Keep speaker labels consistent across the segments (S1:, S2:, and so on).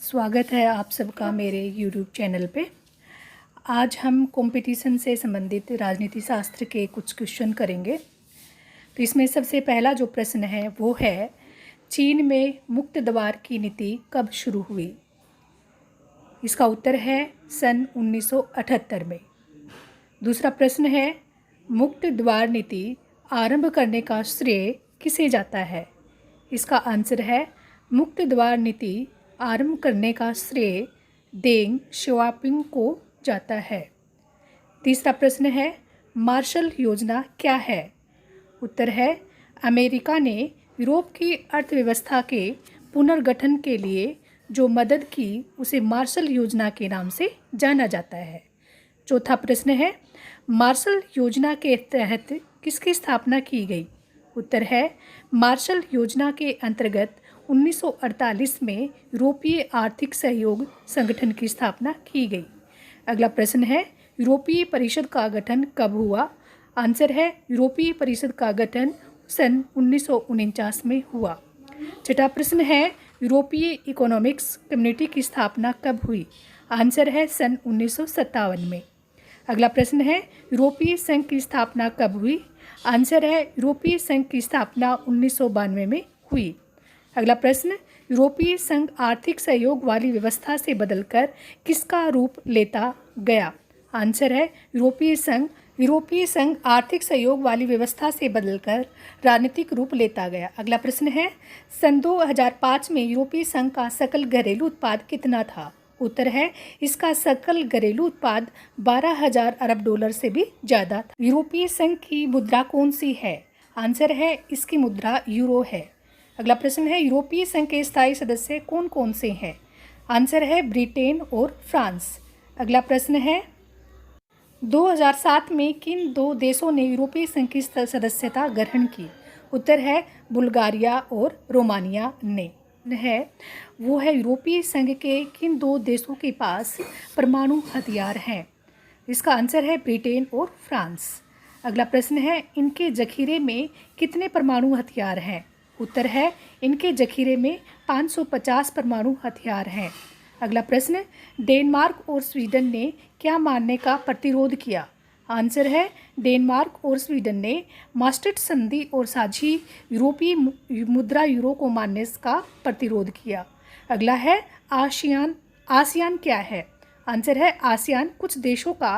S1: स्वागत है आप सबका मेरे YouTube चैनल पे। आज हम कंपटीशन से संबंधित राजनीति शास्त्र के कुछ क्वेश्चन करेंगे। तो इसमें सबसे पहला जो प्रश्न है वो है, चीन में मुक्त द्वार की नीति कब शुरू हुई? इसका उत्तर है सन 1978 में। दूसरा प्रश्न है, मुक्त द्वार नीति आरंभ करने का श्रेय किसे जाता है? इसका आंसर है, मुक्त द्वार नीति आरंभ करने का श्रेय देंग शियाओपिंग को जाता है। तीसरा प्रश्न है, मार्शल योजना क्या है? उत्तर है, अमेरिका ने यूरोप की अर्थव्यवस्था के पुनर्गठन के लिए जो मदद की उसे मार्शल योजना के नाम से जाना जाता है। चौथा प्रश्न है, मार्शल योजना के तहत किसकी स्थापना की गई? उत्तर है, मार्शल योजना के अंतर्गत 1948 में यूरोपीय आर्थिक सहयोग संगठन की स्थापना की गई। अगला प्रश्न है, यूरोपीय परिषद का गठन कब हुआ? आंसर है, यूरोपीय परिषद का गठन सन 1949 में हुआ। छठा प्रश्न है, यूरोपीय इकोनॉमिक्स कम्युनिटी की स्थापना कब हुई? आंसर है, सन 1957 में। अगला प्रश्न है, यूरोपीय संघ की स्थापना कब हुई? आंसर है, यूरोपीय संघ की स्थापना 1992 में हुई। अगला प्रश्न, यूरोपीय संघ आर्थिक सहयोग वाली व्यवस्था से बदलकर किसका रूप लेता गया? आंसर है, यूरोपीय संघ आर्थिक सहयोग वाली व्यवस्था से बदलकर राजनीतिक रूप लेता गया। अगला प्रश्न है, सन 2005 में यूरोपीय संघ का सकल घरेलू उत्पाद कितना था? उत्तर है, इसका सकल घरेलू उत्पाद 12,000 अरब डॉलर से भी ज़्यादा था। यूरोपीय संघ की मुद्रा कौन सी है? आंसर है, इसकी मुद्रा यूरो है। अगला प्रश्न है, यूरोपीय संघ के स्थायी सदस्य कौन कौन से हैं? आंसर है, ब्रिटेन और फ्रांस। अगला प्रश्न है, 2007 में किन दो देशों ने यूरोपीय संघ की सदस्यता ग्रहण की? उत्तर है, बुल्गारिया और रोमानिया ने। वो है, यूरोपीय संघ के किन दो देशों के पास परमाणु हथियार हैं? इसका आंसर है, ब्रिटेन और फ्रांस। अगला प्रश्न है, इनके जखीरे में कितने परमाणु हथियार हैं? उत्तर है, इनके जखीरे में 550 परमाणु हथियार हैं। अगला प्रश्न, डेनमार्क और स्वीडन ने क्या मानने का प्रतिरोध किया? आंसर है, डेनमार्क और स्वीडन ने मास्ट्रिक्ट संधि और साझी यूरोपीय मुद्रा यूरो को मानने का प्रतिरोध किया। अगला है, आसियान क्या है? आंसर है, आसियान कुछ देशों का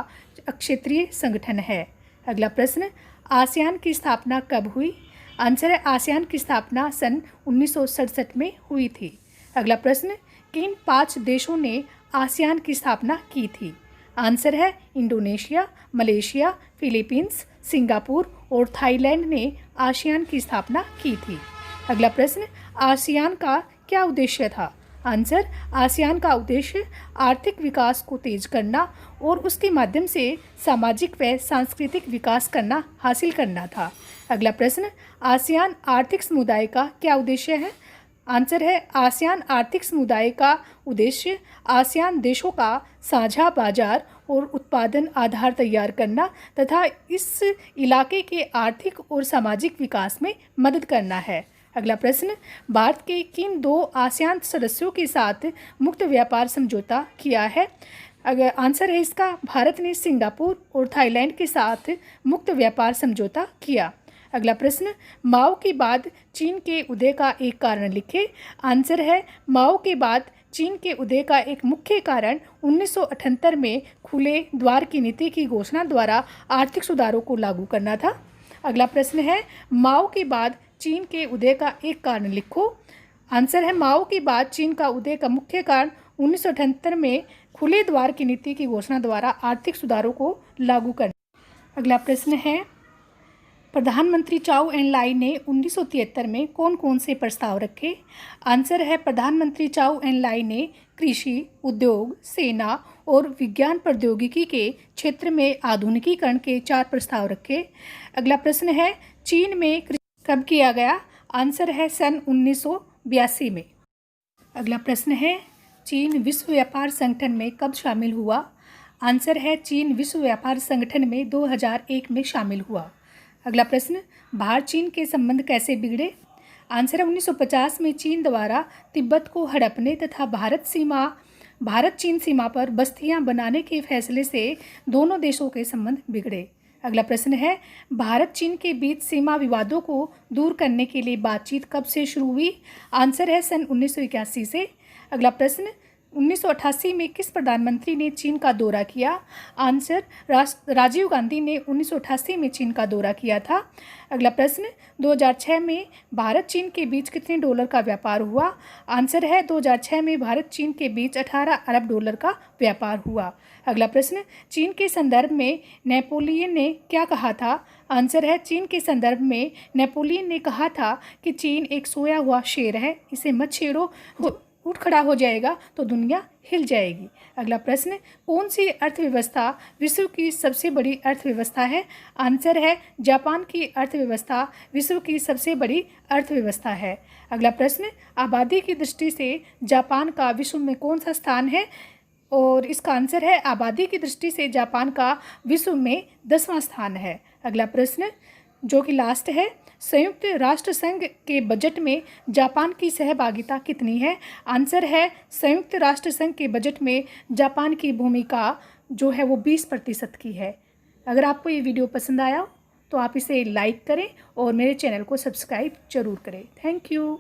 S1: क्षेत्रीय संगठन है। अगला प्रश्न, आसियान की स्थापना कब हुई? आंसर है, आसियान की स्थापना सन 1967 में हुई थी। अगला प्रश्न, किन 5 देशों ने आसियान की स्थापना की थी? आंसर है, इंडोनेशिया, मलेशिया, फिलीपींस, सिंगापुर और थाईलैंड ने आसियान की स्थापना की थी। अगला प्रश्न, आसियान का क्या उद्देश्य था? आंसर, आसियान का उद्देश्य आर्थिक विकास को तेज करना और उसके माध्यम से सामाजिक व सांस्कृतिक विकास करना हासिल करना था। अगला प्रश्न, आसियान आर्थिक समुदाय का क्या उद्देश्य है? आंसर है, आसियान आर्थिक समुदाय का उद्देश्य आसियान देशों का साझा बाजार और उत्पादन आधार तैयार करना तथा इस इलाके के आर्थिक और सामाजिक विकास में मदद करना है। अगला प्रश्न, भारत के किन 2 आसियान सदस्यों के साथ मुक्त व्यापार समझौता किया है? अगर आंसर है इसका, भारत ने सिंगापुर और थाईलैंड के साथ मुक्त व्यापार समझौता किया। अगला प्रश्न, माओ के बाद चीन के उदय का एक कारण लिखें। आंसर है, माओ के बाद चीन के उदय का एक मुख्य कारण 1978 में खुले द्वार की नीति की घोषणा द्वारा आर्थिक सुधारों को लागू करना था। अगला प्रश्न है, माओ के बाद चीन के उदय का एक कारण लिखो। आंसर है, माओ के बाद चीन का उदय का मुख्य कारण 1978 में खुले द्वार की नीति की घोषणा द्वारा आर्थिक सुधारों को लागू करना। अगला प्रश्न है, प्रधानमंत्री चाउ एन लाई ने 1973 में कौन कौन से प्रस्ताव रखे? आंसर है, प्रधानमंत्री चाउ एन लाई ने कृषि, उद्योग, सेना और विज्ञान प्रौद्योगिकी के क्षेत्र में आधुनिकीकरण के 4 प्रस्ताव रखे। अगला प्रश्न है, चीन में कृषि कब किया गया? आंसर है, सन 1982 में। अगला प्रश्न है, चीन विश्व व्यापार संगठन में कब शामिल हुआ? आंसर है, चीन विश्व व्यापार संगठन में 2001 में शामिल हुआ। अगला प्रश्न, भारत चीन के संबंध कैसे बिगड़े? आंसर है 1950 में चीन द्वारा तिब्बत को हड़पने तथा भारत चीन सीमा पर बस्तियां बनाने के फैसले से दोनों देशों के संबंध बिगड़े। अगला प्रश्न है, भारत चीन के बीच सीमा विवादों को दूर करने के लिए बातचीत कब से शुरू हुई? आंसर है सन 1981 से। अगला प्रश्न, 1988 में किस प्रधानमंत्री ने चीन का दौरा किया? आंसर, राजीव गांधी ने 1988 में चीन का दौरा किया था। अगला प्रश्न, 2006 में भारत चीन के बीच कितने डॉलर का व्यापार हुआ? आंसर है 2006 में भारत चीन के बीच 18 अरब डॉलर का व्यापार हुआ। अगला प्रश्न, चीन के संदर्भ में नेपोलियन ने क्या कहा था? आंसर है, चीन के संदर्भ में नेपोलियन ने कहा था कि चीन एक सोया हुआ शेर है, इसे मत छेड़ो, उठ खड़ा हो जाएगा तो दुनिया हिल जाएगी। अगला प्रश्न, कौन सी अर्थव्यवस्था विश्व की सबसे बड़ी अर्थव्यवस्था है? आंसर है, जापान की अर्थव्यवस्था विश्व की सबसे बड़ी अर्थव्यवस्था है। अगला प्रश्न, आबादी की दृष्टि से जापान का विश्व में कौन सा स्थान है? और इसका आंसर है, आबादी की दृष्टि से जापान का विश्व में 10वां स्थान है। अगला प्रश्न जो कि लास्ट है, संयुक्त राष्ट्र संघ के बजट में जापान की सहभागिता कितनी है? आंसर है, संयुक्त राष्ट्र संघ के बजट में जापान की भूमिका जो है वो 20% की है। अगर आपको ये वीडियो पसंद आया तो आप इसे लाइक करें और मेरे चैनल को सब्सक्राइब जरूर करें। Thank you.